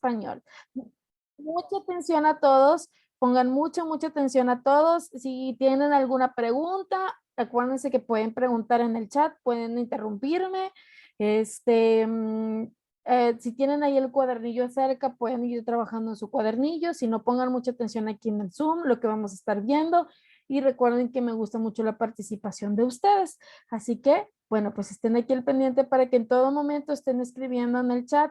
español. Mucha atención a todos, pongan mucha atención a todos. Si tienen alguna pregunta, acuérdense que pueden preguntar en el chat, pueden interrumpirme. Si tienen ahí el cuadernillo cerca, pueden ir trabajando en su cuadernillo. Si no, pongan mucha atención aquí en el Zoom, lo que vamos a estar viendo. Y recuerden que me gusta mucho la participación de ustedes. Así que, bueno, pues estén aquí al pendiente para que en todo momento estén escribiendo en el chat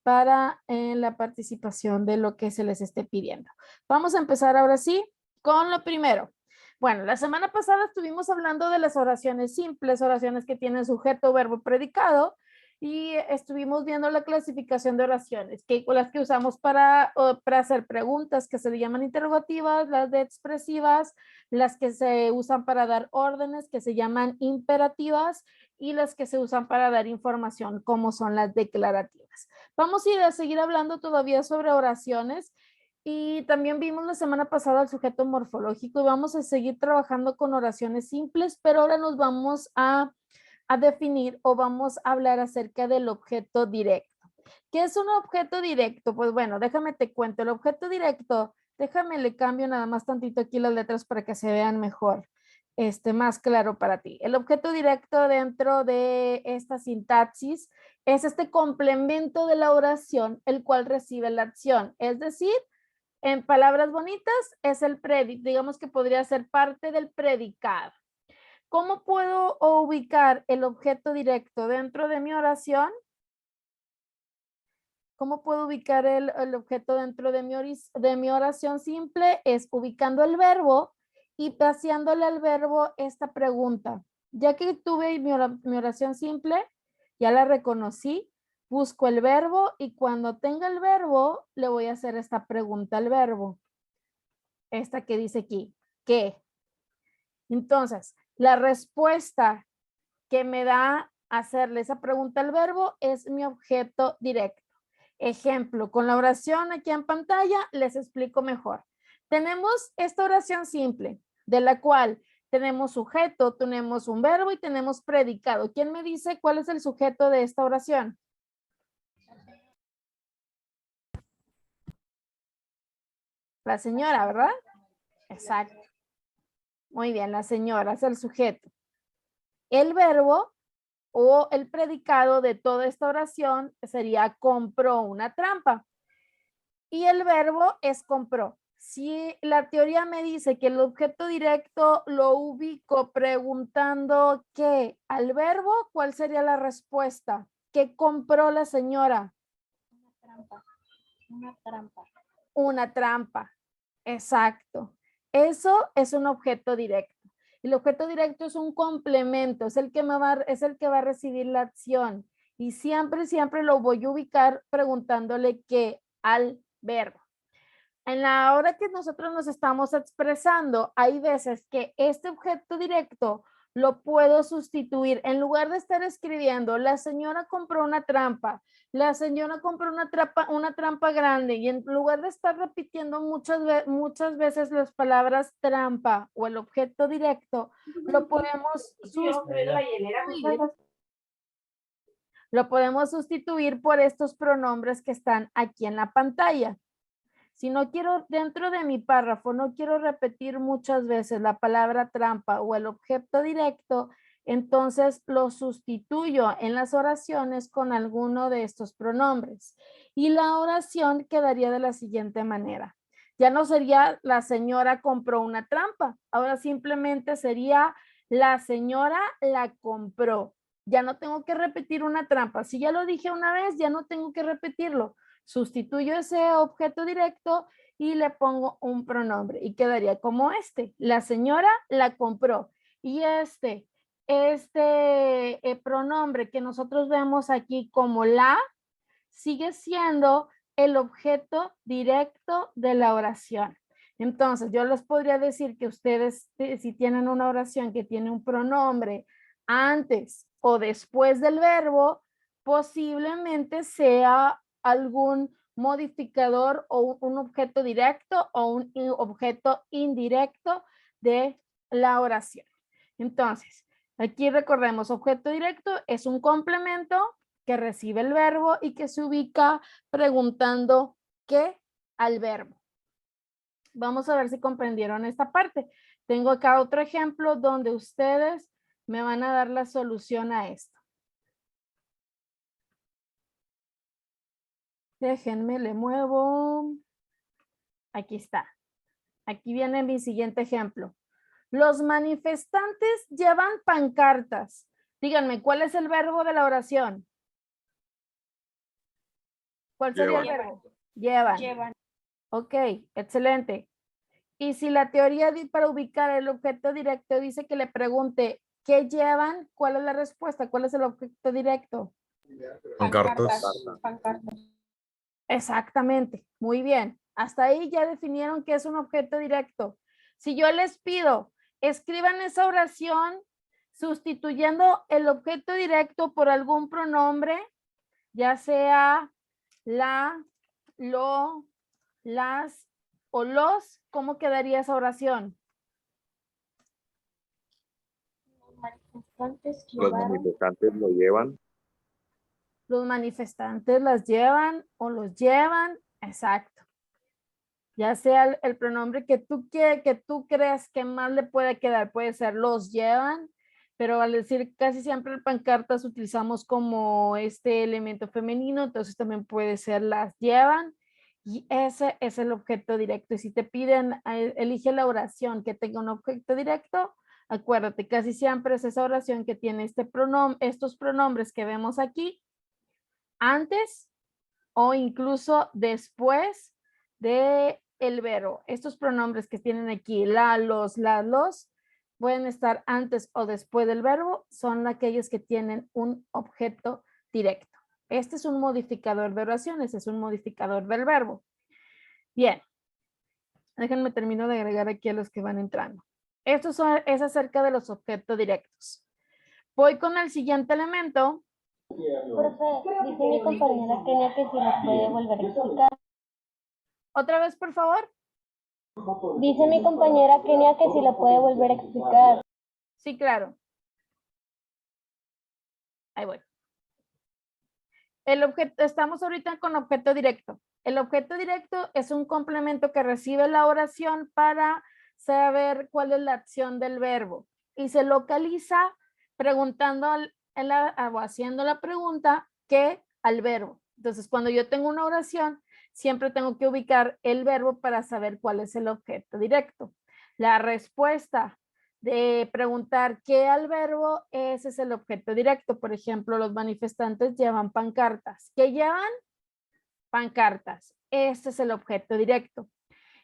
para la participación de lo que se les esté pidiendo. Vamos a empezar ahora sí con lo primero. Bueno, la semana pasada estuvimos hablando de las oraciones simples, oraciones que tienen sujeto, verbo, predicado, y estuvimos viendo la clasificación de oraciones, que las que usamos para hacer preguntas que se le llaman interrogativas, las de expresivas, las que se usan para dar órdenes que se llaman imperativas y las que se usan para dar información como son las declarativas. Vamos a ir a seguir hablando todavía sobre oraciones y también vimos la semana pasada el sujeto morfológico y vamos a seguir trabajando con oraciones simples, pero ahora nos vamos a definir o vamos a hablar acerca del objeto directo. ¿Qué es un objeto directo? Pues bueno, déjame te cuento. El objeto directo, déjame le cambio nada más tantito aquí las letras para que se vean mejor, más claro para ti. El objeto directo dentro de esta sintaxis es este complemento de la oración, el cual recibe la acción. Es decir, en palabras bonitas, es el predicado, digamos que podría ser parte del predicado. ¿Cómo puedo ubicar el objeto directo dentro de mi oración? ¿Cómo puedo ubicar el objeto dentro de mi oración simple? Es ubicando el verbo y paseándole al verbo esta pregunta. Ya que tuve mi oración simple, ya la reconocí, busco el verbo y cuando tenga el verbo, le voy a hacer esta pregunta al verbo. Esta que dice aquí, ¿qué? Entonces, la respuesta que me da hacerle esa pregunta al verbo es mi objeto directo. Ejemplo, con la oración aquí en pantalla les explico mejor. Tenemos esta oración simple, de la cual tenemos sujeto, tenemos un verbo y tenemos predicado. ¿Quién me dice cuál es el sujeto de esta oración? La señora, ¿verdad? Exacto. Muy bien, la señora es el sujeto. El verbo o el predicado de toda esta oración sería compró una trampa. Y el verbo es compró. Si la teoría me dice que el objeto directo lo ubico preguntando qué al verbo, ¿cuál sería la respuesta? ¿Qué compró la señora? Una trampa. Una trampa. Una trampa. Exacto. Eso es un objeto directo. El objeto directo es un complemento, es el que va a recibir la acción. Y siempre lo voy a ubicar preguntándole qué al verbo. En la hora que nosotros nos estamos expresando, hay veces que este objeto directo lo puedo sustituir. En lugar de estar escribiendo, la señora compró una trampa, la señora compró una trampa grande, y en lugar de estar repitiendo muchas veces las palabras trampa o el objeto directo, lo podemos sustituir por estos pronombres que están aquí en la pantalla. Si no quiero, dentro de mi párrafo, no quiero repetir muchas veces la palabra trampa o el objeto directo, entonces lo sustituyo en las oraciones con alguno de estos pronombres. Y la oración quedaría de la siguiente manera. Ya no sería la señora compró una trampa, ahora simplemente sería la señora la compró. Ya no tengo que repetir una trampa. Si ya lo dije una vez, ya no tengo que repetirlo. Sustituyo ese objeto directo y le pongo un pronombre y quedaría como este. La señora la compró. Y este pronombre que nosotros vemos aquí como la, sigue siendo el objeto directo de la oración. Entonces, yo les podría decir que ustedes, si tienen una oración que tiene un pronombre antes o después del verbo, posiblemente sea algún modificador o un objeto directo o un objeto indirecto de la oración. Entonces, aquí recordemos, objeto directo es un complemento que recibe el verbo y que se ubica preguntando que al verbo. Vamos a ver si comprendieron esta parte. Tengo acá otro ejemplo donde ustedes me van a dar la solución a esto. Déjenme, le muevo. Aquí está. Aquí viene mi siguiente ejemplo. Los manifestantes llevan pancartas. Díganme, ¿cuál es el verbo de la oración? ¿Cuál sería el verbo? Llevan. Llevan. Ok, excelente. Y si la teoría para ubicar el objeto directo dice que le pregunte, ¿qué llevan? ¿Cuál es la respuesta? ¿Cuál es el objeto directo? Pancartas. Pancartas. Exactamente, muy bien. Hasta ahí ya definieron qué es un objeto directo. Si yo les pido, escriban esa oración sustituyendo el objeto directo por algún pronombre, ya sea la, lo, las o los, ¿cómo quedaría esa oración? Los manifestantes Los llevaron. manifestantes lo llevan. Los manifestantes las llevan o los llevan, exacto. Ya sea el pronombre que tú creas que más le puede quedar, puede ser los llevan, pero al decir casi siempre en pancartas utilizamos como este elemento femenino, entonces también puede ser las llevan y ese es el objeto directo. Y si te piden, elige la oración que tenga un objeto directo, acuérdate, casi siempre es esa oración que tiene estos pronombres que vemos aquí, antes o incluso después de el verbo. Estos pronombres que tienen aquí, la, los, pueden estar antes o después del verbo, son aquellos que tienen un objeto directo. Este es un modificador de oraciones, es un modificador del verbo. Bien, déjenme termino de agregar aquí a los que van entrando. Esto es acerca de los objetos directos. Voy con el siguiente elemento. Profe, dice mi compañera Kenia que si nos puede volver a explicar. Otra vez, por favor. Dice mi compañera Kenia que si lo puede volver a explicar. Sí, claro. Ahí voy. El objeto, estamos ahorita con objeto directo. El objeto directo es un complemento que recibe la oración para saber cuál es la acción del verbo y se localiza preguntando o haciendo la pregunta ¿qué? Al verbo. Entonces, cuando yo tengo una oración, siempre tengo que ubicar el verbo para saber cuál es el objeto directo. La respuesta de preguntar qué al verbo, ese es el objeto directo. Por ejemplo, los manifestantes llevan pancartas. ¿Qué llevan? Pancartas. Este es el objeto directo.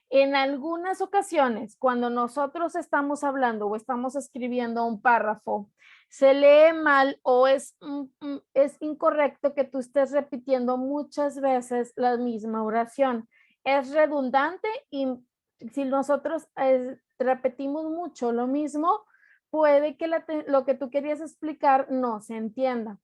En algunas ocasiones, cuando nosotros estamos hablando o estamos escribiendo un párrafo, se lee mal o es incorrecto que tú estés repitiendo muchas veces la misma oración. Es redundante y si nosotros repetimos mucho lo mismo, puede que lo que tú querías explicar no se entienda.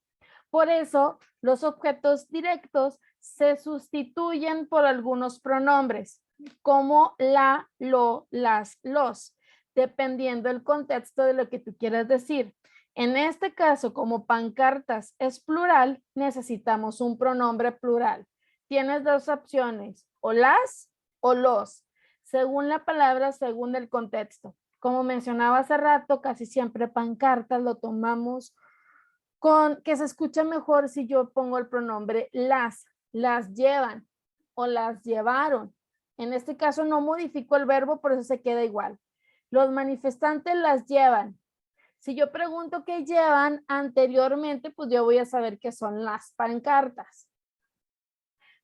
Por eso, los objetos directos se sustituyen por algunos pronombres, como la, lo, las, los, dependiendo del contexto de lo que tú quieras decir. En este caso, como pancartas es plural, necesitamos un pronombre plural. Tienes dos opciones, o las o los, según la palabra, según el contexto. Como mencionaba hace rato, casi siempre pancartas lo tomamos con que se escucha mejor si yo pongo el pronombre las llevan o las llevaron. En este caso no modifico el verbo, por eso se queda igual. Los manifestantes las llevan. Si yo pregunto qué llevan anteriormente, pues yo voy a saber que son las pancartas.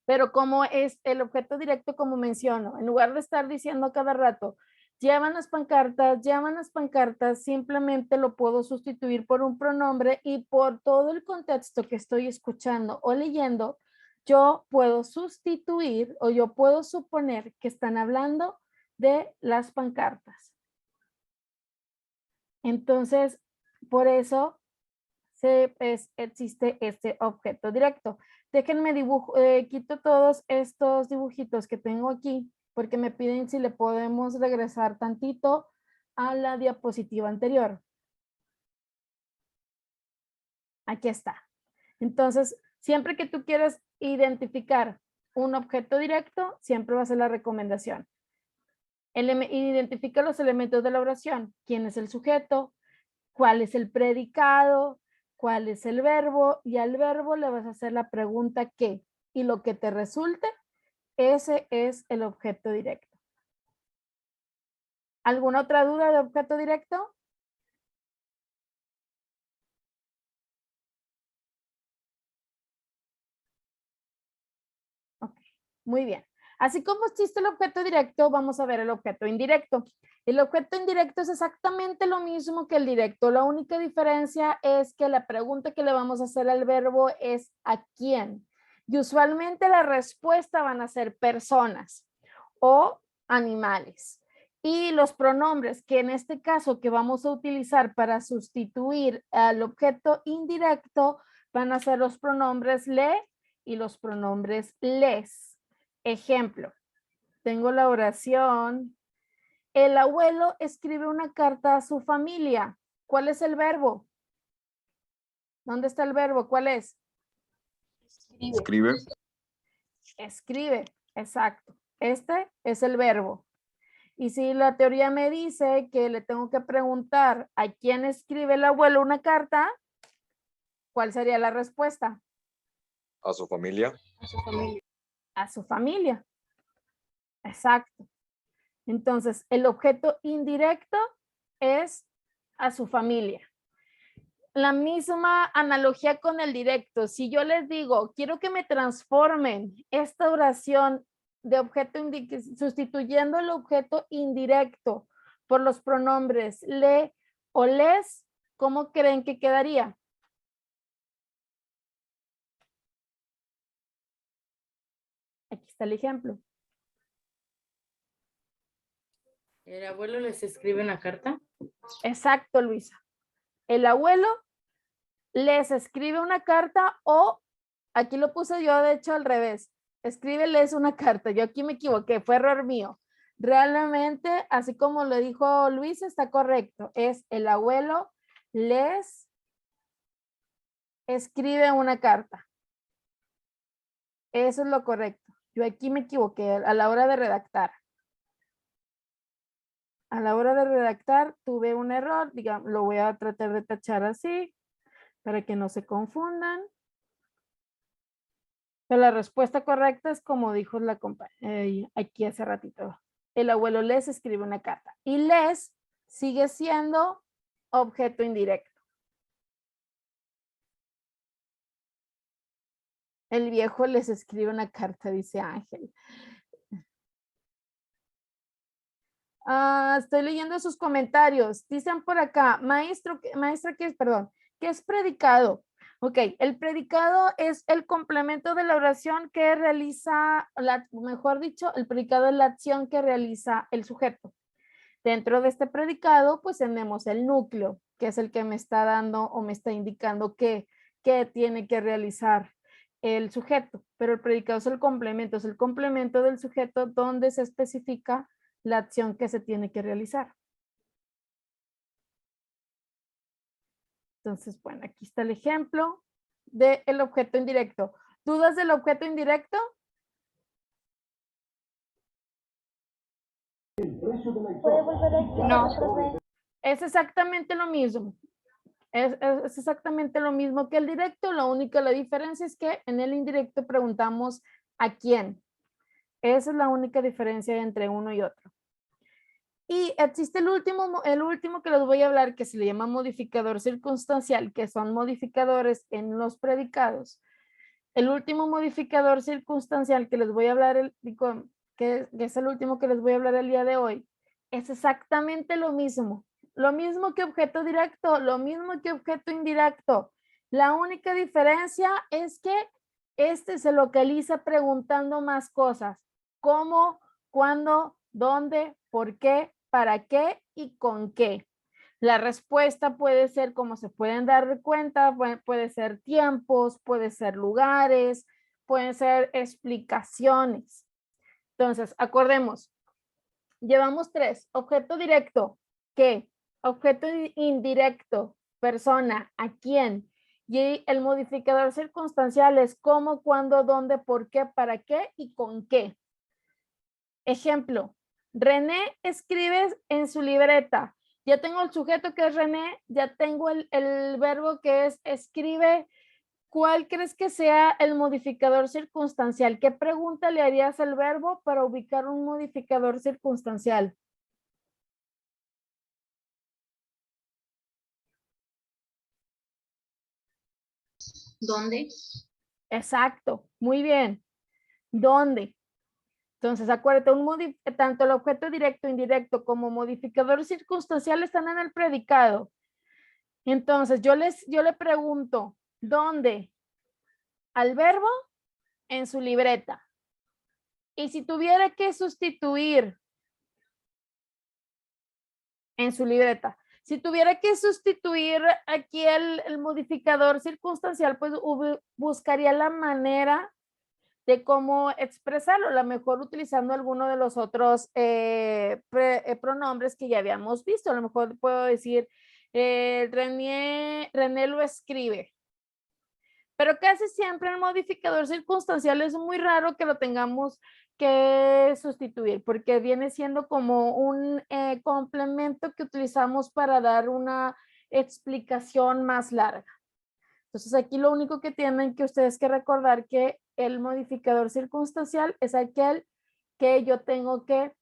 Pero como es el objeto directo, como menciono, en lugar de estar diciendo cada rato, llevan las pancartas, simplemente lo puedo sustituir por un pronombre y por todo el contexto que estoy escuchando o leyendo, yo puedo sustituir o yo puedo suponer que están hablando de las pancartas. Entonces, por eso existe este objeto directo. Déjenme quito todos estos dibujitos que tengo aquí porque me piden si le podemos regresar tantito a la diapositiva anterior. Aquí está. Entonces, siempre que tú quieras identificar un objeto directo, siempre va a ser la recomendación. Identifica los elementos de la oración. ¿Quién es el sujeto? ¿Cuál es el predicado? ¿Cuál es el verbo? Y al verbo le vas a hacer la pregunta ¿qué? Y lo que te resulte, ese es el objeto directo. ¿Alguna otra duda de objeto directo? Ok, muy bien. Así como existe el objeto directo, vamos a ver el objeto indirecto. El objeto indirecto es exactamente lo mismo que el directo. La única diferencia es que la pregunta que le vamos a hacer al verbo es ¿a quién? Y usualmente la respuesta van a ser personas o animales. Y los pronombres que en este caso que vamos a utilizar para sustituir al objeto indirecto van a ser los pronombres le y los pronombres les. Ejemplo, tengo la oración. El abuelo escribe una carta a su familia. ¿Cuál es el verbo? ¿Dónde está el verbo? ¿Cuál es? Escribe. Escribe, exacto. Este es el verbo. Y si la teoría me dice que le tengo que preguntar a quién escribe el abuelo una carta, ¿cuál sería la respuesta? A su familia. A su familia. A su familia. Exacto. Entonces, el objeto indirecto es a su familia. La misma analogía con el directo. Si yo les digo, quiero que me transformen esta oración de objeto sustituyendo el objeto indirecto por los pronombres le o les, ¿cómo creen que quedaría? Aquí está el ejemplo. ¿El abuelo les escribe una carta? Exacto, Luisa. El abuelo les escribe una carta o, aquí lo puse yo de hecho al revés, escríbeles una carta. Yo aquí me equivoqué, fue error mío. Realmente, así como lo dijo Luis, está correcto. Es el abuelo les escribe una carta. Eso es lo correcto. Yo aquí me equivoqué a la hora de redactar. A la hora de redactar tuve un error, digamos, lo voy a tratar de tachar así para que no se confundan. Pero la respuesta correcta es como dijo la compañera aquí hace ratito. El abuelo les escribe una carta. Y les sigue siendo objeto indirecto. El viejo les escribe una carta, dice Ángel. Estoy leyendo sus comentarios. Dicen por acá, maestra, ¿qué es? Perdón, ¿qué es predicado? Ok, el predicado es el complemento de la oración que realiza, mejor dicho, el predicado es la acción que realiza el sujeto. Dentro de este predicado, pues tenemos el núcleo, que es el que me está dando o me está indicando qué tiene que realizar el sujeto. Pero el predicado es el complemento del sujeto donde se especifica la acción que se tiene que realizar. Entonces, bueno, aquí está el ejemplo del objeto indirecto. ¿Dudas del objeto indirecto? ¿Puede volver a explicar, No. profe? Es exactamente lo mismo. Es exactamente lo mismo que el directo. La diferencia es que en el indirecto preguntamos ¿a quién? Esa es la única diferencia entre uno y otro. Y existe el último que les voy a hablar, que se le llama modificador circunstancial, que son modificadores en los predicados. El último modificador circunstancial que les voy a hablar, que es el último que les voy a hablar el día de hoy, es exactamente lo mismo que objeto directo, lo mismo que objeto indirecto. La única diferencia es que este se localiza preguntando más cosas, cómo, cuándo, dónde, por qué, para qué y con qué. La respuesta puede ser, como se pueden dar cuenta, puede ser tiempos, puede ser lugares, pueden ser explicaciones. Entonces, acordemos, llevamos 3. Objeto directo, ¿qué? Objeto indirecto, persona, ¿a quién? Y el modificador circunstancial es cómo, cuándo, dónde, por qué, para qué y con qué. Ejemplo, René escribe en su libreta. Ya tengo el sujeto que es René, ya tengo el verbo que es escribe. ¿Cuál crees que sea el modificador circunstancial? ¿Qué pregunta le harías al verbo para ubicar un modificador circunstancial? ¿Dónde? Exacto, muy bien. ¿Dónde? Entonces, acuérdate, tanto el objeto directo, indirecto como modificador circunstancial están en el predicado. Entonces, yo le pregunto, ¿dónde? Al verbo en su libreta. Y si tuviera que sustituir en su libreta, si tuviera que sustituir aquí el modificador circunstancial, pues buscaría la manera de cómo expresarlo, a lo mejor utilizando alguno de los otros pronombres que ya habíamos visto. A lo mejor puedo decir, René lo escribe. Pero casi siempre el modificador circunstancial es muy raro que lo tengamos que sustituir, porque viene siendo como un complemento que utilizamos para dar una explicación más larga. Entonces aquí lo único que tienen que ustedes que recordar que el modificador circunstancial es aquel que yo tengo que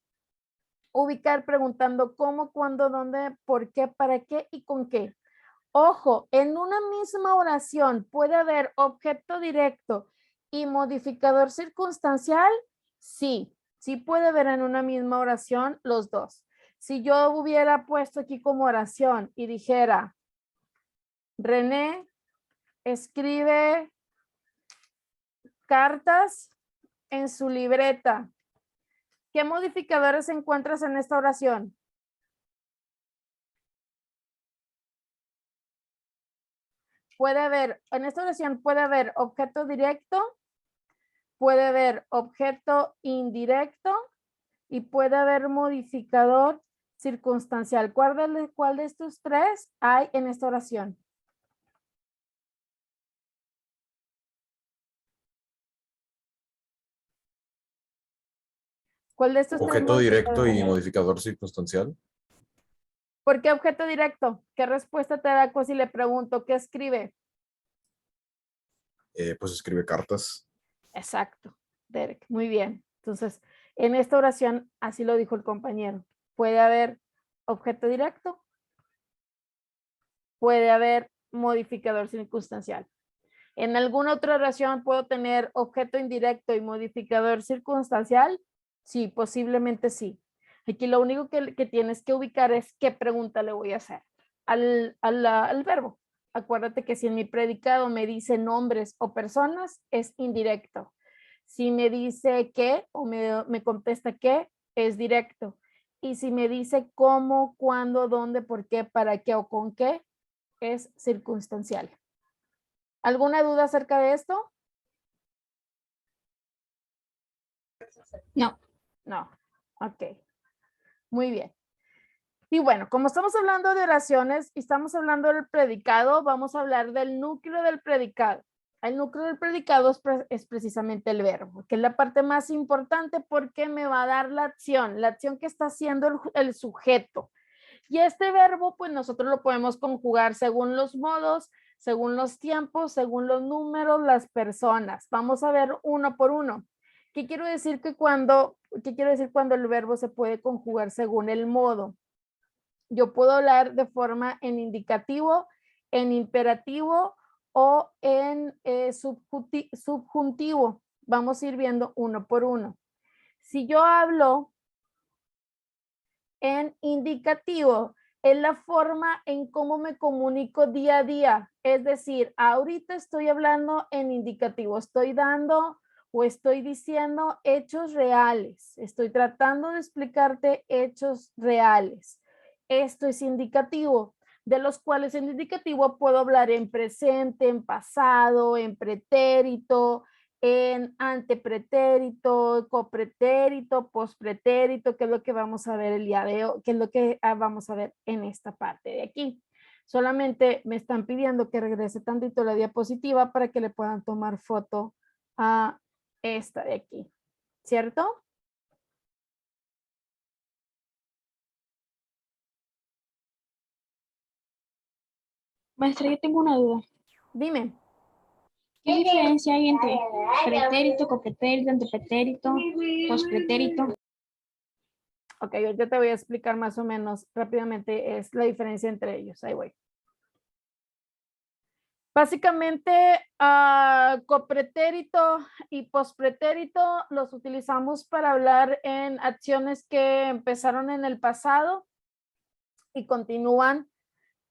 ubicar preguntando cómo, cuándo, dónde, por qué, para qué y con qué. Ojo, en una misma oración puede haber objeto directo y modificador circunstancial. Sí, sí puede haber en una misma oración los dos. Si yo hubiera puesto aquí como oración y dijera, René escribe cartas en su libreta. ¿Qué modificadores encuentras en esta oración? Puede haber, en esta oración puede haber objeto directo, puede haber objeto indirecto y puede haber modificador circunstancial. ¿Cuál de estos tres hay en esta oración? ¿Cuál de estos tres Objeto directo y modificadores? modificador circunstancial. ¿Por qué objeto directo? ¿Qué respuesta te da si le pregunto qué escribe? Pues escribe cartas. Exacto, Derek, muy bien. Entonces, en esta oración, así lo dijo el compañero. Puede haber objeto directo, puede haber modificador circunstancial. En alguna otra oración puedo tener objeto indirecto y modificador circunstancial. Sí, posiblemente sí. Aquí lo único que tienes que ubicar es qué pregunta le voy a hacer al verbo. Acuérdate que si en mi predicado me dice nombres o personas, es indirecto. Si me dice qué o me contesta qué, es directo. Y si me dice cómo, cuándo, dónde, por qué, para qué o con qué, es circunstancial. ¿Alguna duda acerca de esto? No. No. Ok. Muy bien. Y bueno, como estamos hablando de oraciones y estamos hablando del predicado, vamos a hablar del núcleo del predicado. El núcleo del predicado es precisamente el verbo, que es la parte más importante porque me va a dar la acción que está haciendo el sujeto. Y este verbo, pues nosotros lo podemos conjugar según los modos, según los tiempos, según los números, las personas. Vamos a ver uno por uno. ¿Qué quiero decir cuando el verbo se puede conjugar según el modo? Yo puedo hablar de forma en indicativo, en imperativo o en subjuntivo. Vamos a ir viendo uno por uno. Si yo hablo en indicativo, es la forma en cómo me comunico día a día. Es decir, ahorita estoy hablando en indicativo, estoy dando o estoy diciendo hechos reales. Estoy tratando de explicarte hechos reales. Esto es indicativo, de los cuales en indicativo puedo hablar en presente, en pasado, en pretérito, en antepretérito, copretérito, pospretérito, que es lo que vamos a ver el día de hoy, que es lo que vamos a ver en esta parte de aquí. Solamente me están pidiendo que regrese tantito la diapositiva para que le puedan tomar foto a esta de aquí, ¿cierto? Maestra, yo tengo una duda. Dime. ¿Qué diferencia hay entre pretérito, copretérito, antepretérito, pospretérito? Ok, yo te voy a explicar más o menos rápidamente es la diferencia entre ellos. Ahí voy. Básicamente, copretérito y pospretérito los utilizamos para hablar en acciones que empezaron en el pasado y continúan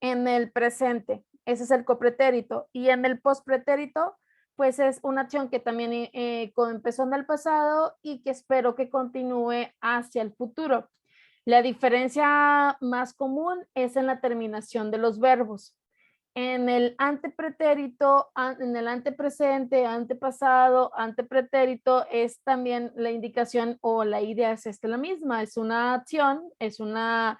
en el presente. Ese es el copretérito. Y en el pospretérito, pues es una acción que también empezó en el pasado y que espero que continúe hacia el futuro. La diferencia más común es en la terminación de los verbos. En el antepretérito, en el antepresente, antepasado, antepretérito es también la indicación o la idea es la misma. Es una acción, es una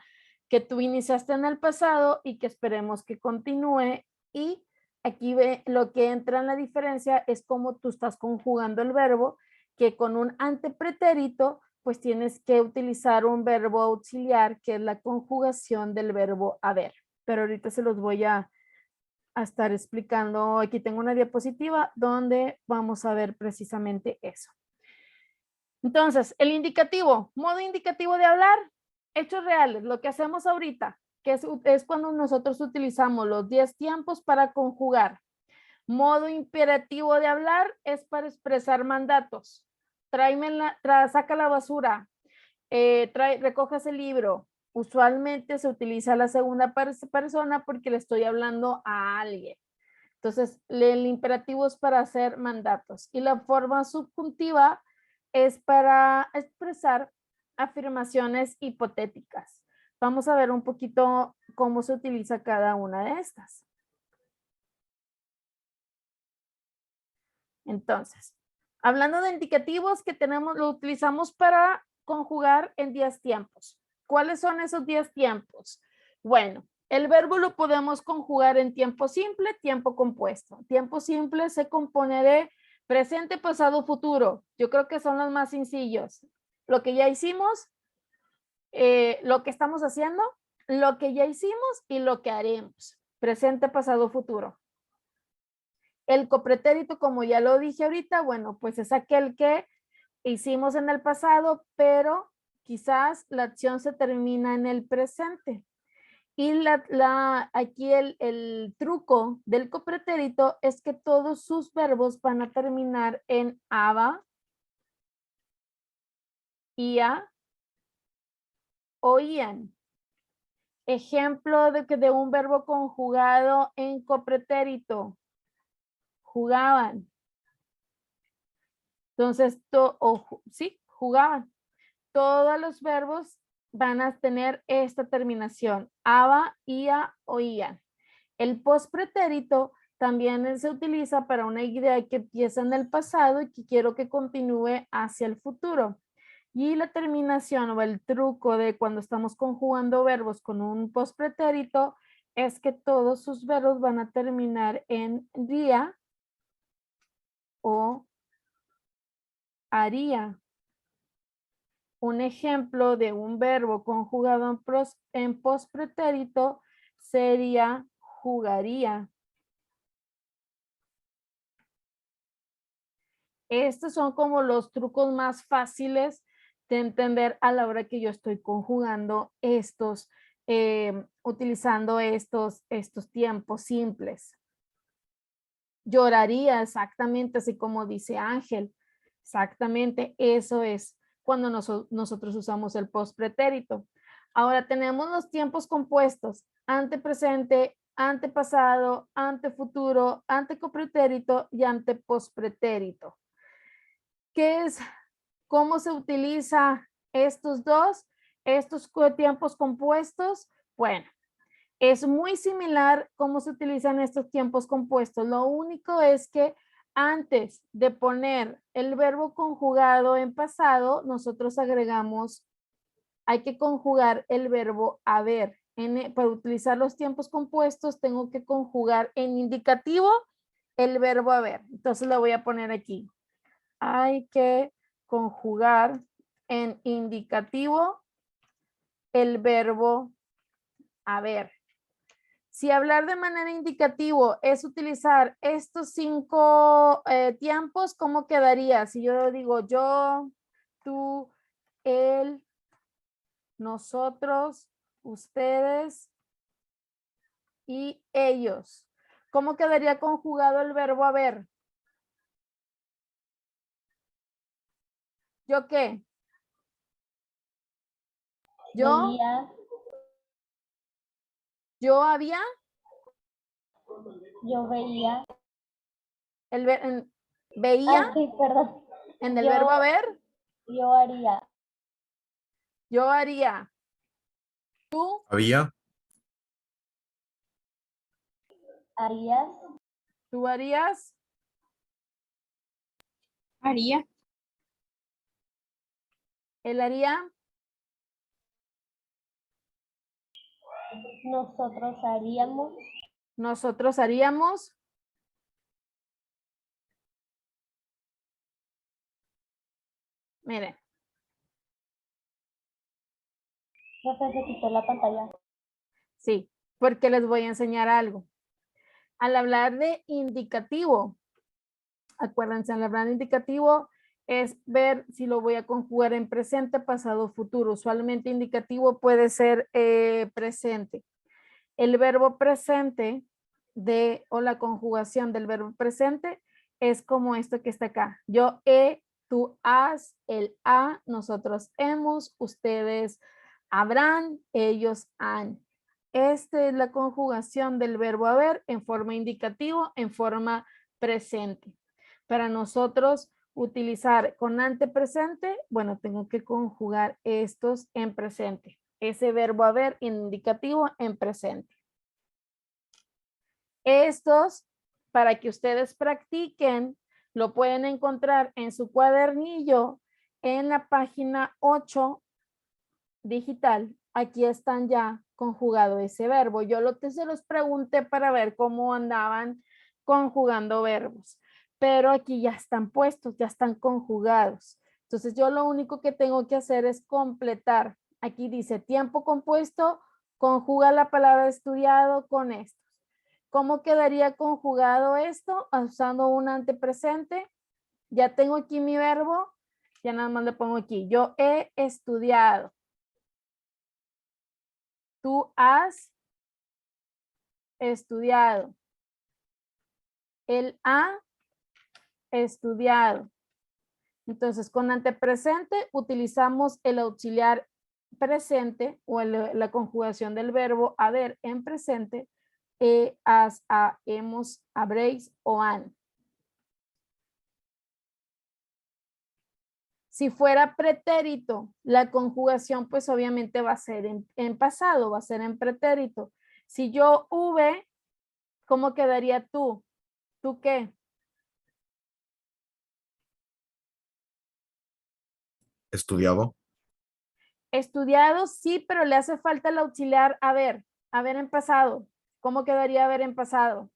que tú iniciaste en el pasado y que esperemos que continúe. Y aquí lo que entra en la diferencia es cómo tú estás conjugando el verbo, que con un antepretérito pues tienes que utilizar un verbo auxiliar que es la conjugación del verbo haber. Pero ahorita se los voy a estar explicando. Aquí tengo una diapositiva donde vamos a ver precisamente eso. Entonces, el indicativo, modo indicativo de hablar, hechos reales, lo que hacemos ahorita, que es cuando nosotros utilizamos los 10 tiempos para conjugar. Modo imperativo de hablar es para expresar mandatos. Saca la basura, recojas el libro. Usualmente se utiliza la segunda persona porque le estoy hablando a alguien. Entonces, el imperativo es para hacer mandatos y la forma subjuntiva es para expresar afirmaciones hipotéticas. Vamos a ver un poquito cómo se utiliza cada una de estas. Entonces, hablando de indicativos que tenemos, lo utilizamos para conjugar en 10 tiempos. ¿Cuáles son esos 10 tiempos? Bueno, el verbo lo podemos conjugar en tiempo simple, tiempo compuesto. Tiempo simple se compone de presente, pasado, futuro. Yo creo que son los más sencillos. Lo que ya hicimos, lo que estamos haciendo, lo que ya hicimos y lo que haremos. Presente, pasado, futuro. El copretérito, como ya lo dije ahorita, bueno, pues es aquel que hicimos en el pasado, pero quizás la acción se termina en el presente. Y aquí el truco del copretérito es que todos sus verbos van a terminar en aba, ia o ian. Ejemplo de un verbo conjugado en copretérito. Jugaban. Entonces, sí, jugaban. Todos los verbos van a tener esta terminación, aba, ia o ian. El pospretérito también se utiliza para una idea que empieza en el pasado y que quiero que continúe hacia el futuro. Y la terminación o el truco de cuando estamos conjugando verbos con un pospretérito es que todos sus verbos van a terminar en ría o haría. Un ejemplo de un verbo conjugado en pospretérito sería jugaría. Estos son como los trucos más fáciles de entender a la hora que yo estoy conjugando estos, utilizando estos tiempos simples. Lloraría, exactamente así como dice Ángel. Exactamente, eso es cuando nosotros usamos el pospretérito. Ahora tenemos los tiempos compuestos, antepresente, antepasado, antefuturo, antecopretérito y antepospretérito. ¿Qué es? ¿Cómo se utiliza estos tiempos compuestos? Bueno, es muy similar cómo se utilizan estos tiempos compuestos. Lo único es que antes de poner el verbo conjugado en pasado, nosotros agregamos, hay que conjugar el verbo haber. Para utilizar los tiempos compuestos tengo que conjugar en indicativo el verbo haber. Entonces lo voy a poner aquí. Hay que conjugar en indicativo el verbo haber. Si hablar de manera indicativo es utilizar estos 5 tiempos, ¿cómo quedaría? Si yo digo yo, tú, él, nosotros, ustedes y ellos. ¿Cómo quedaría conjugado el verbo haber? ¿Yo qué? ¿Yo? Veía, ¿Yo había? yo veía. ¿Veía? Sí, perdón. En el Yo- verbo haber, Yo haría. yo haría. ¿Tú? Había, Harías. ¿Tú harías? Haría. ¿Él haría? Nosotros haríamos. ¿Nosotros haríamos? Miren, Profe, se quitó la pantalla. sí, porque les voy a enseñar algo. Al hablar de indicativo, acuérdense, al hablar de indicativo es ver si lo voy a conjugar en presente, pasado, futuro. Usualmente indicativo puede ser presente. El verbo presente o la conjugación del verbo presente es como esto que está acá. Yo he, tú has, él ha, nosotros hemos, ustedes habrán, ellos han. Esta es la conjugación del verbo haber en forma indicativa, en forma presente. Para nosotros utilizar con antepresente, bueno, tengo que conjugar estos en presente. Ese verbo haber indicativo en presente. Estos, para que ustedes practiquen, lo pueden encontrar en su cuadernillo en la página 8 digital. Aquí están ya conjugado ese verbo. Yo se los pregunté para ver cómo andaban conjugando verbos, pero aquí ya están puestos, ya están conjugados. Entonces yo lo único que tengo que hacer es completar. Aquí dice tiempo compuesto, conjuga la palabra estudiado con estos. ¿Cómo quedaría conjugado esto? Usando un antepresente. Ya tengo aquí mi verbo, ya nada más le pongo aquí. Yo he estudiado. Tú has estudiado. Él ha estudiado. Entonces, con antepresente utilizamos el auxiliar presente o la conjugación del verbo haber en presente, has, ha, hemos, habréis o han. Si fuera pretérito, la conjugación pues obviamente va a ser en pasado, va a ser en pretérito. Si yo hube, ¿cómo quedaría tú? ¿Tú qué? estudiado, Estudiado, sí, pero le hace falta el auxiliar haber en pasado. ¿Cómo quedaría haber en pasado?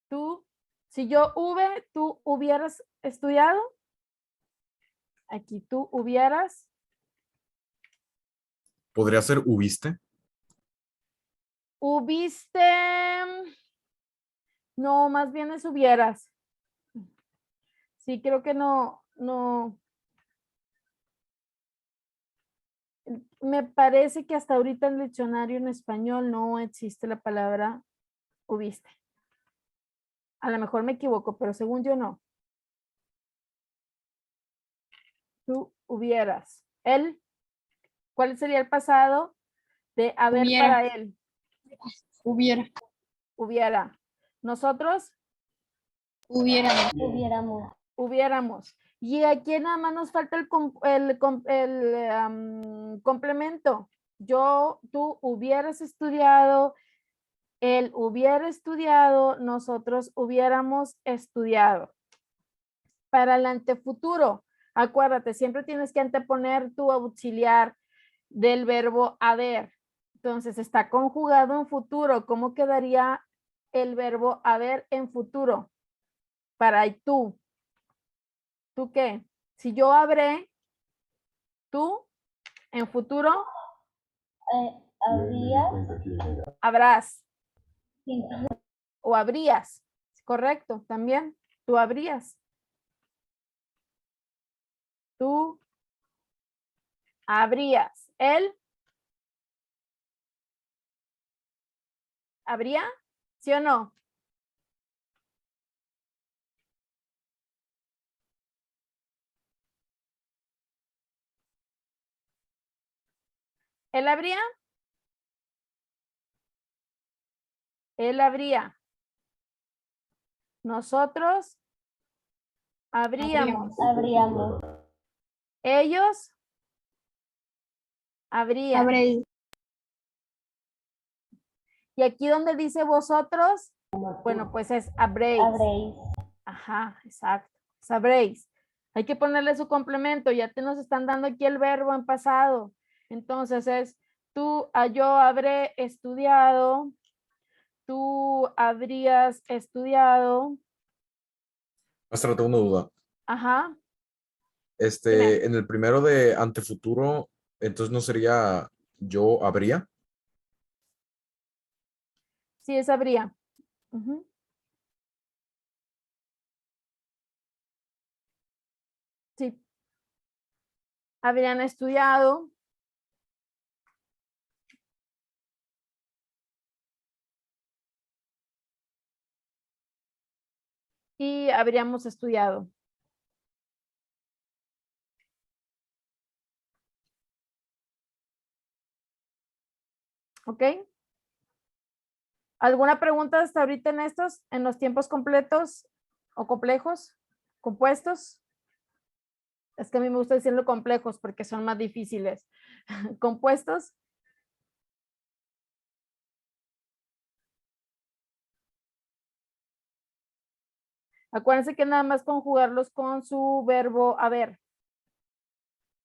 Tú, si yo hube, tú hubieras estudiado. Aquí tú hubieras. podría ser hubiste, Hubiste. No, más bien es hubieras. Sí, creo que no. Me parece que hasta ahorita en el diccionario en español no existe la palabra hubiste. A lo mejor me equivoco, pero según yo no. Tú hubieras. Él, ¿cuál sería el pasado de haber Hubiera. para él? Hubiera. Hubiera. Nosotros Hubiéramos. Hubiéramos. hubiéramos. Y aquí nada más nos falta el complemento. Yo, tú hubieras estudiado, él hubiera estudiado, nosotros hubiéramos estudiado. Para el antefuturo, Acuérdate, siempre tienes que anteponer tu auxiliar del verbo haber. Entonces, está conjugado en futuro. ¿Cómo quedaría el verbo haber en futuro? Para tú. ¿Tú qué? Si yo habré, tú, en futuro, Habría, habrás sí, o habrías. Correcto, también. Tú habrías. Tú habrías. Él habría, ¿sí o no? Él habría. Él habría. Nosotros habríamos. habríamos, Ellos habrían. Habréis. Y aquí donde dice vosotros, bueno, pues es habréis. habréis, Ajá, exacto. Sabréis. Hay que ponerle su complemento. Ya te nos están dando aquí el verbo en pasado. Entonces es tú, yo habré estudiado. Tú habrías estudiado. Maestra, tengo una duda. Ajá. Dime. En el primero de antefuturo, entonces no sería yo habría. Sí, es habría. Ujú. Sí. Habrían estudiado. Y habríamos estudiado. ¿Ok? ¿Alguna pregunta hasta ahorita en los tiempos completos o complejos, compuestos? Es que a mí me gusta decirlo complejos porque son más difíciles. ¿Compuestos? Acuérdense que nada más conjugarlos con su verbo haber.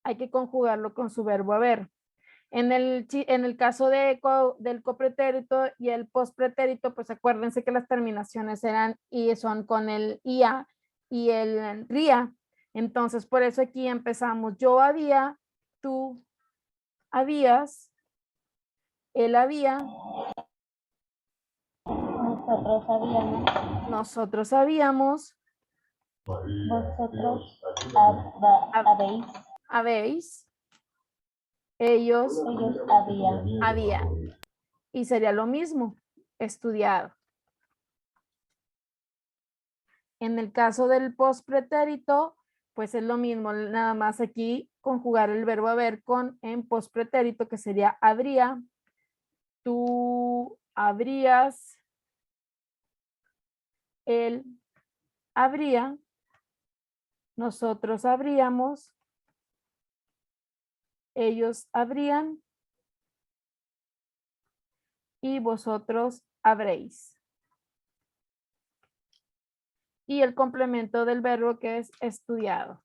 Hay que conjugarlo con su verbo haber. En el caso del copretérito y el postpretérito, pues acuérdense que las terminaciones eran y son con el ia y el ría. Entonces, por eso aquí empezamos. Yo había, tú habías, él había, nosotros habíamos, nosotros habíamos, vosotros habéis, habéis, ellos ellos habían, habían. Y sería lo mismo, estudiado. En el caso del postpretérito, pues es lo mismo, nada más aquí conjugar el verbo haber con en postpretérito, que sería habría, tú habrías, él habría, nosotros habríamos, ellos habrían y vosotros habréis. Y el complemento del verbo que es estudiado.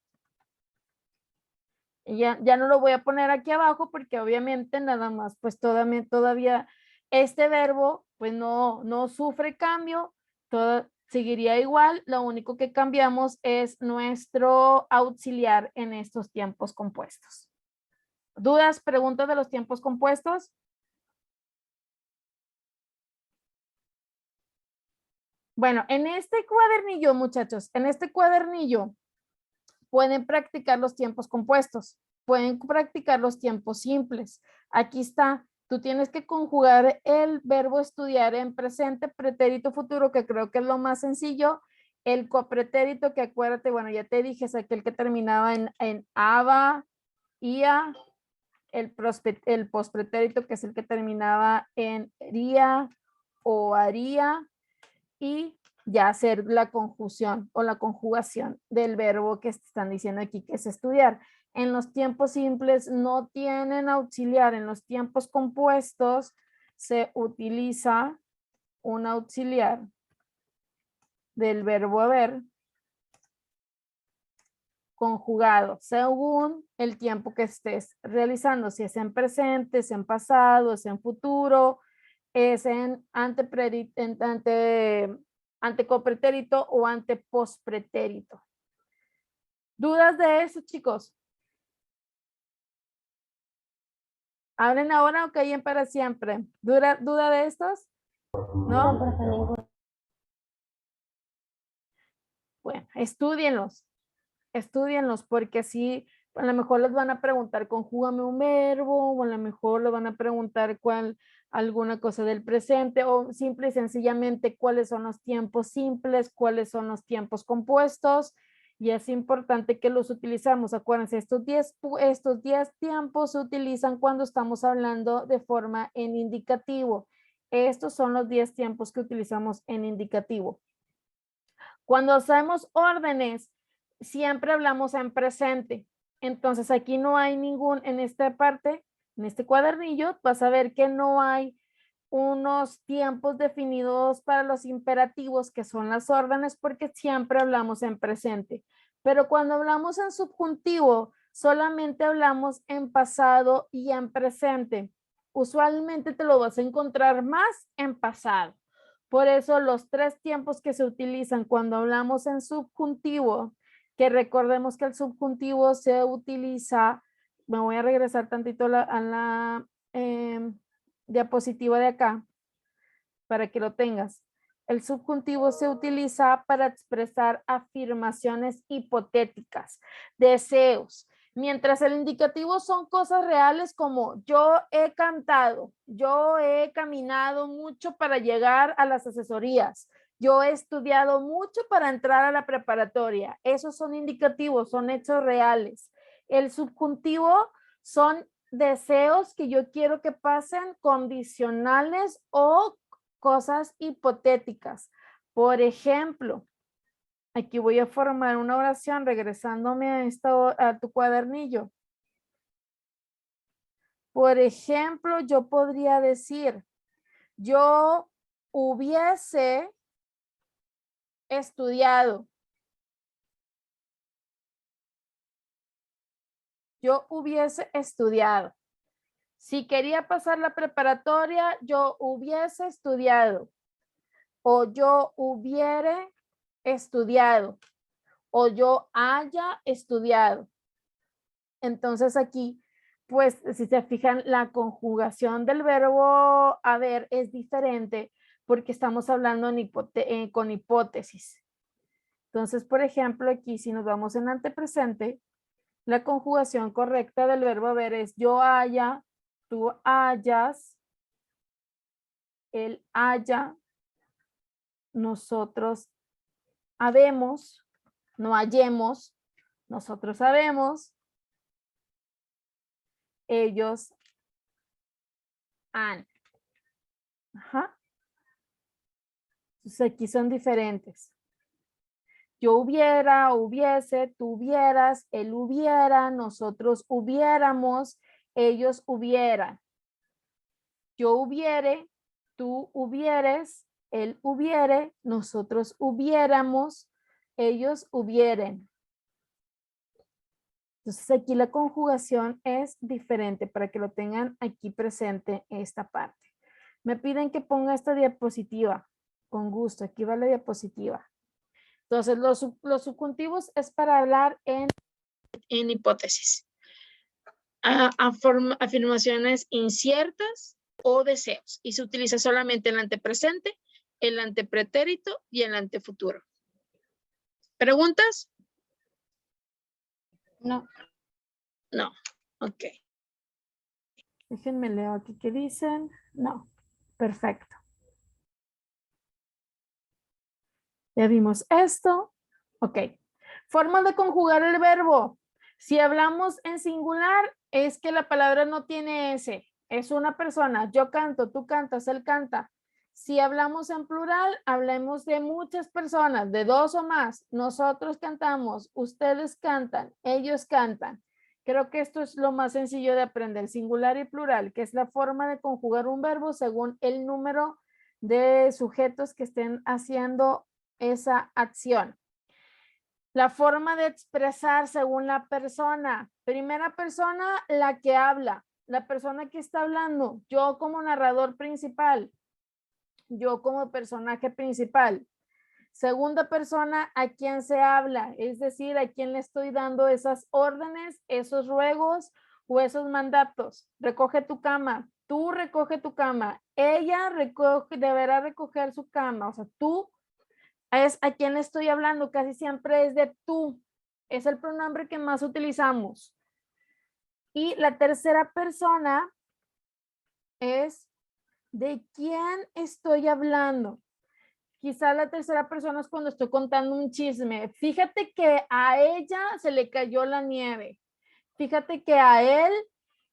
Ya no lo voy a poner aquí abajo porque obviamente nada más, pues todavía este verbo pues no sufre cambio, seguiría igual, lo único que cambiamos es nuestro auxiliar en estos tiempos compuestos. ¿Dudas, preguntas de los tiempos compuestos? Bueno, en este cuadernillo, muchachos, en este cuadernillo pueden practicar los tiempos compuestos, pueden practicar los tiempos simples. Aquí está, tú tienes que conjugar el verbo estudiar en presente, pretérito, futuro, que creo que es lo más sencillo. El copretérito, que acuérdate, bueno, ya te dije, es aquel que terminaba en aba, ia, el pospretérito, que es el que terminaba en ría o haría, y ya hacer la conjunción o la conjugación del verbo que están diciendo aquí, que es estudiar. En los tiempos simples no tienen auxiliar. En los tiempos compuestos se utiliza un auxiliar del verbo haber conjugado según el tiempo que estés realizando, si es en presente, es en pasado, es en futuro, es en antecopretérito o antepospretérito. ¿Dudas de eso, chicos? ¿Hablen ahora o callen para siempre? ¿Duda de estos? ¿No? No, profe, ninguno. Bueno, estudienlos porque así a lo mejor les van a preguntar conjúgame un verbo o a lo mejor les van a preguntar alguna cosa del presente o simple y sencillamente cuáles son los tiempos simples, cuáles son los tiempos compuestos y es importante que los utilizamos. Acuérdense, estos 10 tiempos se utilizan cuando estamos hablando de forma en indicativo. Estos son los 10 tiempos que utilizamos en indicativo. Cuando hacemos órdenes, siempre hablamos en presente. Entonces aquí no hay en esta parte, en este cuadernillo, vas a ver que no hay unos tiempos definidos para los imperativos que son las órdenes porque siempre hablamos en presente. Pero cuando hablamos en subjuntivo, solamente hablamos en pasado y en presente. Usualmente te lo vas a encontrar más en pasado. Por eso los 3 tiempos que se utilizan cuando hablamos en subjuntivo, que recordemos que el subjuntivo se utiliza, me voy a regresar tantito a la diapositiva de acá para que lo tengas. El subjuntivo se utiliza para expresar afirmaciones hipotéticas, deseos, mientras el indicativo son cosas reales como yo he cantado, yo he caminado mucho para llegar a las asesorías, yo he estudiado mucho para entrar a la preparatoria. Esos son indicativos, son hechos reales. El subjuntivo son deseos que yo quiero que pasen, condicionales o cosas hipotéticas. Por ejemplo, aquí voy a formar una oración regresándome a tu cuadernillo. Por ejemplo, yo podría decir, yo hubiese estudiado. Yo hubiese estudiado. Si quería pasar la preparatoria, yo hubiese estudiado. O yo hubiere estudiado. O yo haya estudiado. Entonces aquí, pues si se fijan, la conjugación del verbo haber es diferente porque estamos hablando con hipótesis. Entonces, por ejemplo, aquí si nos vamos en antepresente, la conjugación correcta del verbo haber es yo haya, tú hayas, él haya, nosotros habemos, no hallemos, nosotros sabemos, ellos han. Ajá. Entonces aquí son diferentes. Yo hubiera, hubiese, tú hubieras, él hubiera, nosotros hubiéramos, ellos hubieran. Yo hubiere, tú hubieres, él hubiere, nosotros hubiéramos, ellos hubieren. Entonces aquí la conjugación es diferente para que lo tengan aquí presente esta parte. Me piden que ponga esta diapositiva. Con gusto, aquí va la diapositiva. Entonces los subjuntivos es para hablar en hipótesis. Afirmaciones inciertas o deseos y se utiliza solamente el antepresente, el antepretérito y el antefuturo. ¿Preguntas? No. No. Ok. Déjenme leo aquí qué dicen. No. Perfecto. Ya vimos esto. Ok. Formas de conjugar el verbo. Si hablamos en singular, es que la palabra no tiene S. Es una persona. Yo canto, tú cantas, él canta. Si hablamos en plural, hablemos de muchas personas, de 2 o más. Nosotros cantamos, ustedes cantan, ellos cantan. Creo que esto es lo más sencillo de aprender, singular y plural, que es la forma de conjugar un verbo según el número de sujetos que estén haciendo esa acción. La forma de expresar según la persona. Primera persona, la que habla, la persona que está hablando. Yo como narrador principal, yo como personaje principal. Segunda persona, a quien se habla, es decir, a quien le estoy dando esas órdenes, esos ruegos o esos mandatos. Recoge tu cama, tú recoge tu cama, ella deberá recoger su cama, o sea, tú es a quien le estoy hablando, casi siempre es de tú, es el pronombre que más utilizamos. Y la tercera persona es de quién estoy hablando. Quizá la tercera persona es cuando estoy contando un chisme. Fíjate que a ella se le cayó la nieve. Fíjate que a él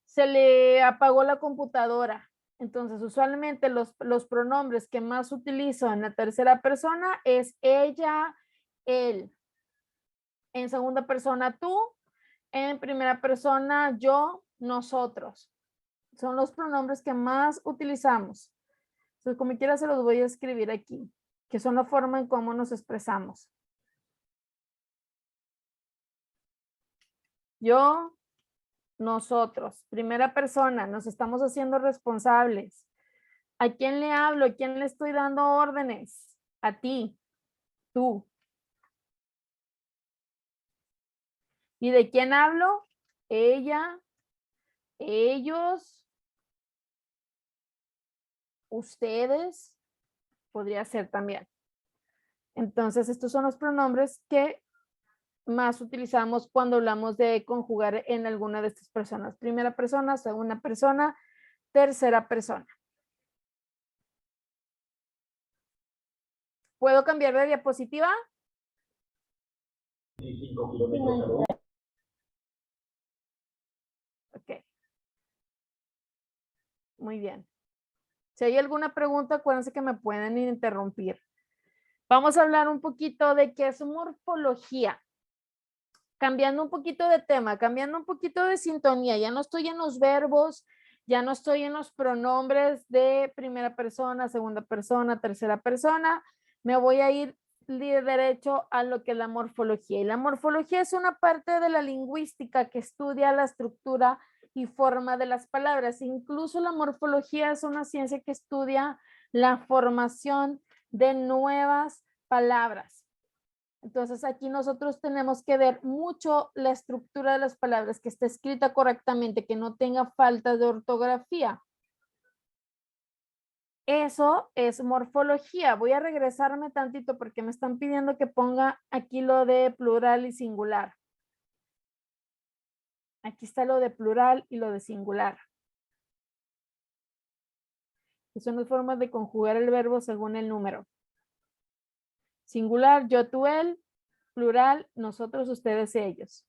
se le apagó la computadora. Entonces, usualmente los pronombres que más utilizo en la tercera persona es ella, él. En segunda persona, tú. En primera persona, yo, nosotros. Son los pronombres que más utilizamos. Entonces, como quiera se los voy a escribir aquí, que son la forma en cómo nos expresamos. Yo, nosotros. Primera persona, nos estamos haciendo responsables. ¿A quién le hablo? ¿A quién le estoy dando órdenes? A ti, tú. ¿Y de quién hablo? Ella, ellos, ustedes, podría ser también. Entonces, estos son los pronombres que más utilizamos cuando hablamos de conjugar en alguna de estas personas. Primera persona, segunda persona, tercera persona. ¿Puedo cambiar de diapositiva? Ok. Muy bien. Si hay alguna pregunta, acuérdense que me pueden interrumpir. Vamos a hablar un poquito de qué es morfología. Cambiando un poquito de tema, cambiando un poquito de sintonía. Ya no estoy en los verbos, ya no estoy en los pronombres de primera persona, segunda persona, tercera persona. Me voy a ir derecho a lo que es la morfología. Y la morfología es una parte de la lingüística que estudia la estructura y forma de las palabras. Incluso la morfología es una ciencia que estudia la formación de nuevas palabras. Entonces aquí nosotros tenemos que ver mucho la estructura de las palabras, que esté escrita correctamente, que no tenga faltas de ortografía. Eso es morfología. Voy a regresarme tantito porque me están pidiendo que ponga aquí lo de plural y singular. Aquí está lo de plural y lo de singular. Que son las formas de conjugar el verbo según el número. Singular, yo, tú, él. Plural, nosotros, ustedes, ellos.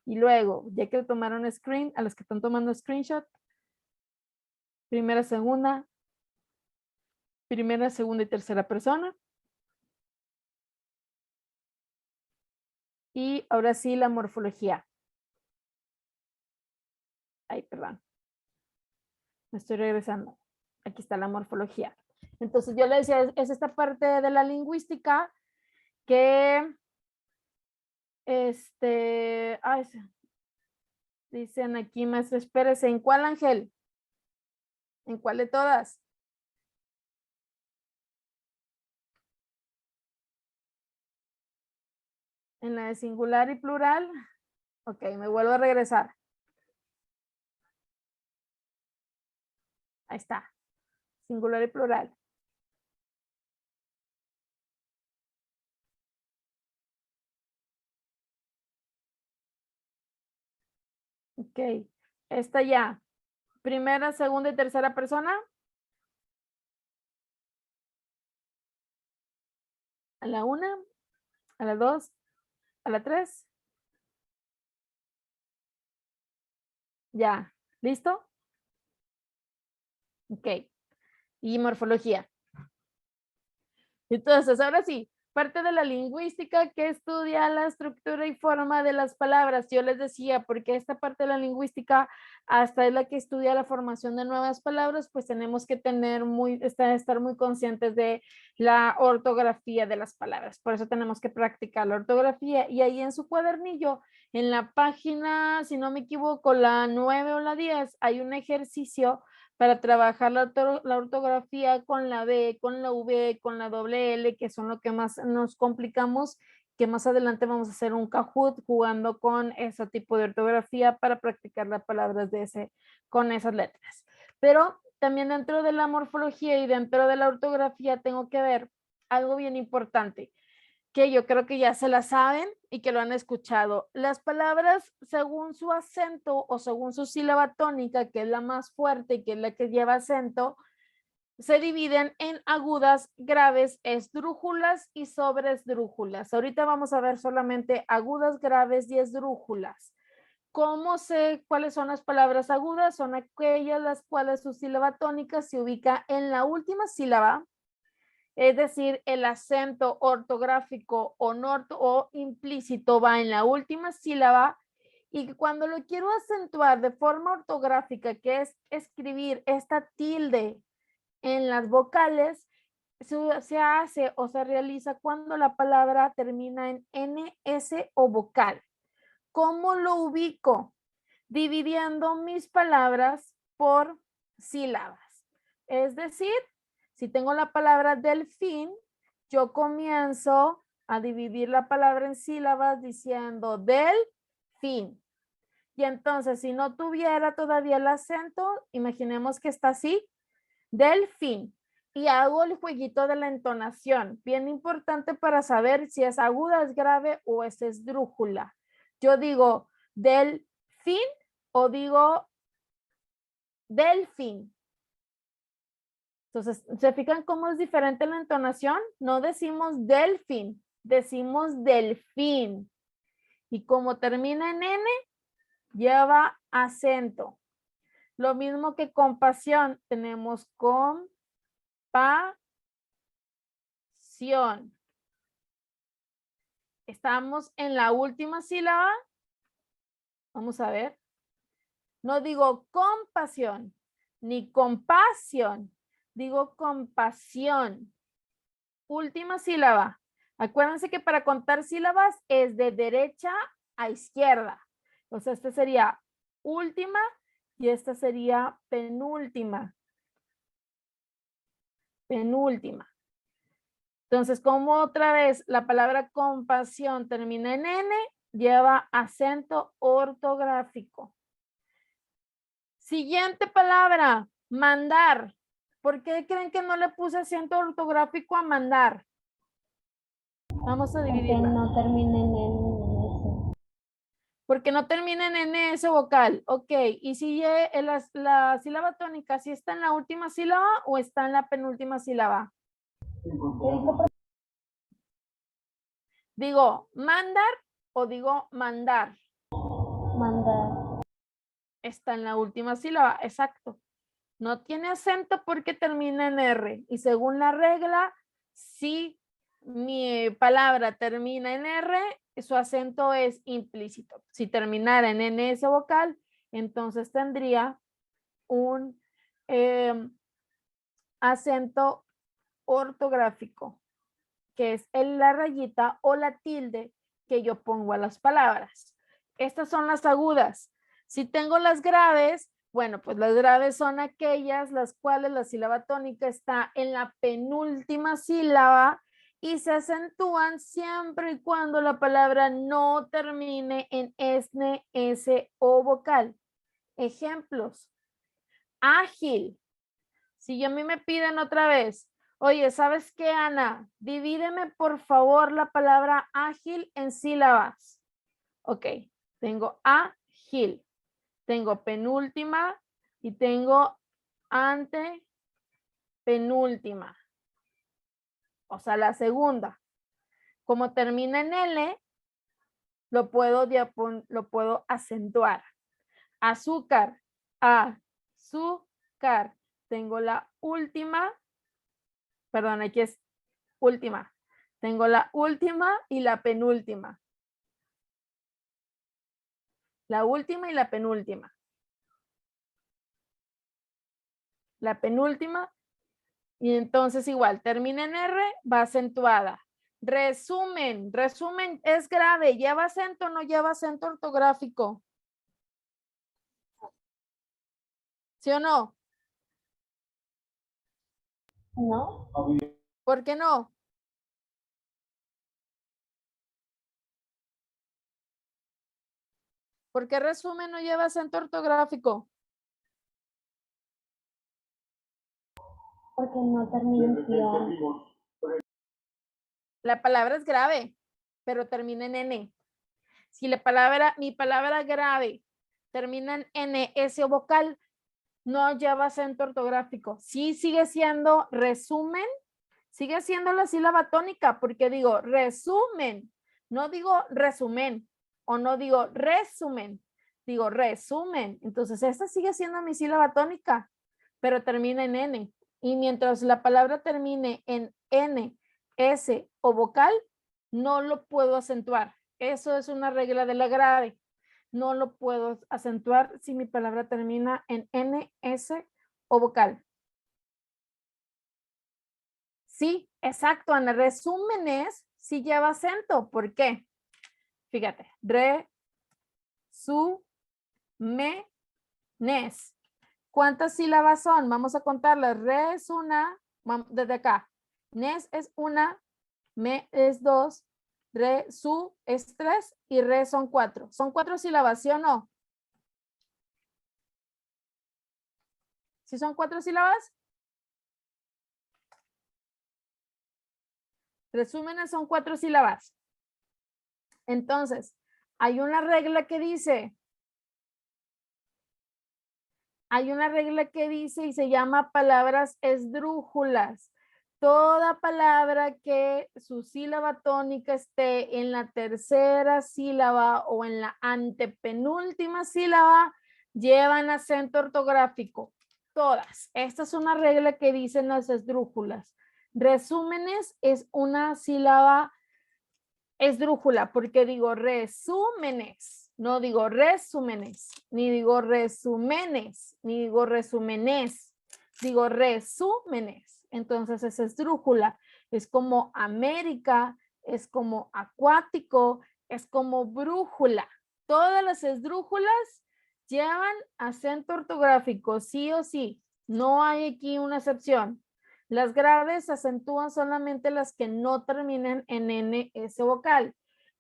Y luego, ya que tomaron screen, a los que están tomando screenshot, primera, segunda y tercera persona. Y ahora sí, la morfología. Ay, perdón. Me estoy regresando. Aquí está la morfología. Entonces yo le decía, es esta parte de la lingüística que, dicen aquí, maestra, espérese, ¿en cuál, Ángel? ¿En cuál de todas? En la de singular y plural. Ok, me vuelvo a regresar. Ahí está. Singular y plural. Ok. Esta ya. Primera, segunda y tercera persona. A la 1, a la 2, a la 3. Ya. ¿Listo? Ok. Y morfología. Entonces, ahora sí, parte de la lingüística que estudia la estructura y forma de las palabras. Yo les decía, porque esta parte de la lingüística hasta es la que estudia la formación de nuevas palabras, pues tenemos que tener estar muy conscientes de la ortografía de las palabras. Por eso tenemos que practicar la ortografía. Y ahí en su cuadernillo, en la página, si no me equivoco, la 9 o la 10, hay un ejercicio para trabajar la ortografía con la B, con la V, con la doble L, que son lo que más nos complicamos, que más adelante vamos a hacer un Kahoot jugando con ese tipo de ortografía para practicar las palabras con esas letras. Pero también dentro de la morfología y dentro de la ortografía tengo que ver algo bien importante, que yo creo que ya se la saben y que lo han escuchado. Las palabras según su acento o según su sílaba tónica, que es la más fuerte y que es la que lleva acento, se dividen en agudas, graves, esdrújulas y sobreesdrújulas. Ahorita vamos a ver solamente agudas, graves y esdrújulas. ¿Cómo sé cuáles son las palabras agudas? Son aquellas las cuales su sílaba tónica se ubica en la última sílaba, es decir, el acento ortográfico o implícito va en la última sílaba, y cuando lo quiero acentuar de forma ortográfica, que es escribir esta tilde en las vocales, se hace o se realiza cuando la palabra termina en NS o vocal. ¿Cómo lo ubico? Dividiendo mis palabras por sílabas. Es decir, si tengo la palabra delfín, yo comienzo a dividir la palabra en sílabas diciendo delfín. Y entonces, si no tuviera todavía el acento, imaginemos que está así, delfín. Y hago el jueguito de la entonación, bien importante para saber si es aguda, es grave o es esdrújula. Yo digo delfín o digo delfín. Entonces, ¿se fijan cómo es diferente la entonación? No decimos delfín, decimos delfín. Y como termina en N, lleva acento. Lo mismo que compasión, tenemos compasión. Estamos en la última sílaba. Vamos a ver. No digo compasión, ni compasión. Digo compasión. Última sílaba. Acuérdense que para contar sílabas es de derecha a izquierda. O sea, esta sería última y esta sería penúltima. Penúltima. Entonces, como otra vez la palabra compasión termina en N, lleva acento ortográfico. Siguiente palabra, mandar. ¿Por qué creen que no le puse acento ortográfico a mandar? Vamos a dividirla. Que no terminen en ese. Porque no terminen en ese vocal. Ok, y si la sílaba tónica, ¿si está en la última sílaba o está en la penúltima sílaba? Digo, mandar o digo mandar. Mandar. Está en la última sílaba, exacto. No tiene acento porque termina en R. Y según la regla, si mi palabra termina en R, su acento es implícito. Si terminara en NS vocal, entonces tendría un acento ortográfico, que es la rayita o la tilde que yo pongo a las palabras. Estas son las agudas. Si tengo las graves, bueno, pues las graves son aquellas las cuales la sílaba tónica está en la penúltima sílaba y se acentúan siempre y cuando la palabra no termine en SN, S o vocal. Ejemplos. Ágil. Si a mí me piden otra vez, oye, ¿sabes qué, Ana? Divídeme por favor la palabra ágil en sílabas. Ok, tengo ágil, tengo penúltima y tengo antepenúltima. O sea, la segunda. Como termina en L, lo puedo acentuar. Azúcar, azúcar. Tengo la última, perdón, aquí es última. Tengo la última y la penúltima. La última y la penúltima. La penúltima. Y entonces igual, termina en R, va acentuada. Resumen. Resumen es grave. ¿Lleva acento o no lleva acento ortográfico? ¿Sí o no? ¿No? ¿Por qué no? ¿Por qué resumen no lleva acento ortográfico? Porque no termina en ción. La palabra es grave, pero termina en N. Si mi palabra grave termina en N, S o vocal, no lleva acento ortográfico. Sí sigue siendo resumen, sigue siendo la sílaba tónica, porque digo resumen, no digo resumen, o no digo resumen, digo resumen. Entonces esta sigue siendo mi sílaba tónica, pero termina en N. Y mientras la palabra termine en N, S o vocal, no lo puedo acentuar. Eso es una regla de la grave. No lo puedo acentuar si mi palabra termina en N, S o vocal. Sí, exacto, Ana. Resúmenes sí lleva acento. ¿Por qué? Fíjate. Re, su, me, nes. ¿Cuántas sílabas son? Vamos a contarlas. Re es una, desde acá. Nes es una, me es dos, re, su es tres y re son cuatro. ¿Son 4 sílabas, sí o no? ¿Sí son 4 sílabas? Resúmenes son 4 sílabas. Entonces, hay una regla que dice y se llama palabras esdrújulas. Toda palabra que su sílaba tónica esté en la tercera sílaba o en la antepenúltima sílaba, llevan acento ortográfico. Todas. Esta es una regla que dicen las esdrújulas. Resúmenes es una sílaba esdrújula porque digo resúmenes, no digo resúmenes, ni digo resúmenes, ni digo resúmenes, digo resúmenes. Entonces es esdrújula, es como América, es como acuático, es como brújula. Todas las esdrújulas llevan acento ortográfico, sí o sí. No hay aquí una excepción. Las graves acentúan solamente las que no terminen en N, S vocal.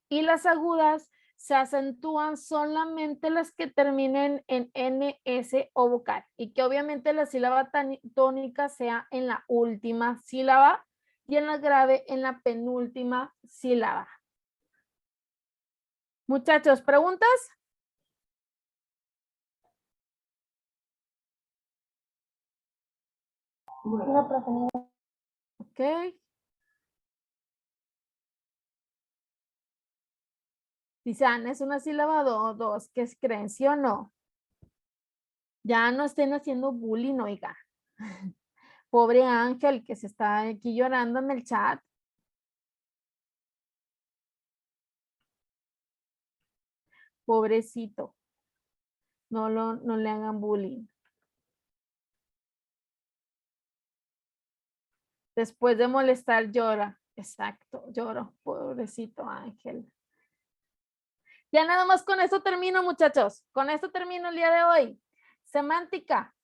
Y las agudas se acentúan solamente las que terminen en N, S o vocal. Y que obviamente la sílaba tónica sea en la última sílaba y en la grave en la penúltima sílaba. Muchachos, ¿preguntas? No, profe, no. Ok. Dice Ana, ¿es una sílaba o dos? ¿Qué creen? ¿Sí o no? Ya no estén haciendo bullying, oiga. Pobre Ángel que se está aquí llorando en el chat. Pobrecito. No le hagan bullying. Después de molestar llora. Exacto, lloro. Pobrecito Ángel. Ya nada más con esto termino, muchachos. Con esto termino el día de hoy. Semántica.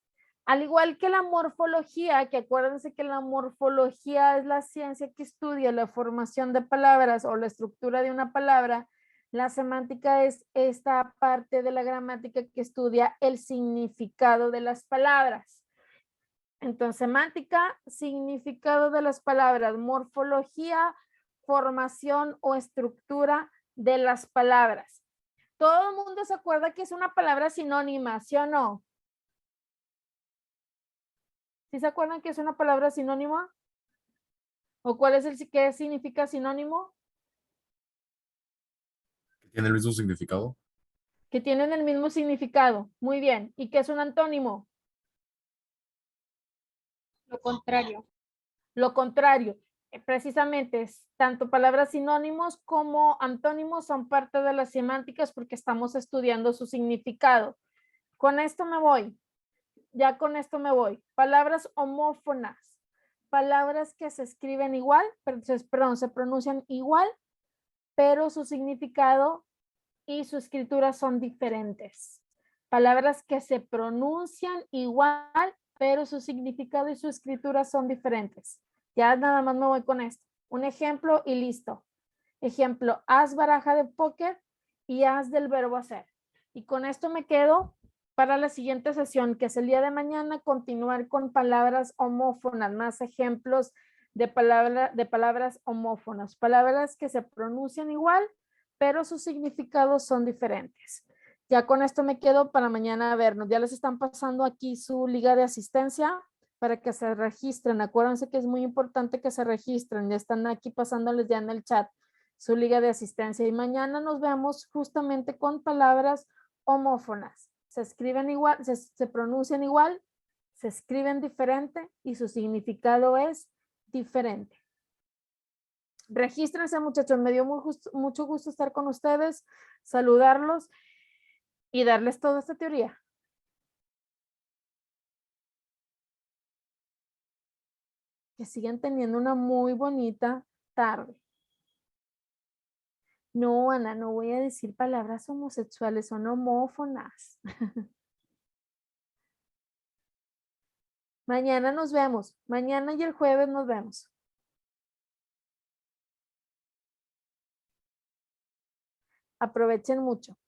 Al igual que la morfología, que acuérdense que la morfología es la ciencia que estudia la formación de palabras o la estructura de una palabra, la semántica es esta parte de la gramática que estudia el significado de las palabras. Entonces, semántica, significado de las palabras, morfología, formación o estructura de las palabras. Todo el mundo se acuerda que es una palabra sinónima, ¿sí o no? ¿Sí se acuerdan que es una palabra sinónima? ¿O cuál es qué significa sinónimo? ¿Tiene el mismo significado? Que tienen el mismo significado. Muy bien. ¿Y qué es un antónimo? Lo contrario. Lo contrario. precisamente tanto palabras sinónimos como antónimos son parte de las semánticas porque estamos estudiando su significado. Con esto me voy. Ya con esto me voy. Palabras homófonas. Palabras que se escriben igual, perdón, se pronuncian igual, pero su significado y su escritura son diferentes. Palabras que se pronuncian igual, pero su significado y su escritura son diferentes. Ya nada más me voy con esto. Un ejemplo y listo. Ejemplo, haz baraja de póker y haz del verbo hacer. Y con esto me quedo para la siguiente sesión, que es el día de mañana, continuar con palabras homófonas, más ejemplos de palabras homófonas, palabras que se pronuncian igual, pero sus significados son diferentes. Ya con esto me quedo para mañana vernos. Ya les están pasando aquí su liga de asistencia para que se registren. Acuérdense que es muy importante que se registren. Ya están aquí pasándoles ya en el chat su liga de asistencia. Y mañana nos vemos justamente con palabras homófonas. Se escriben igual, se pronuncian igual, se escriben diferente y su significado es diferente. Regístrense, muchachos. Me dio mucho gusto estar con ustedes, saludarlos y darles toda esta teoría. Que sigan teniendo una muy bonita tarde. No, Ana, no voy a decir palabras homosexuales, son homófonas. Mañana nos vemos. Mañana y el jueves nos vemos. Aprovechen mucho.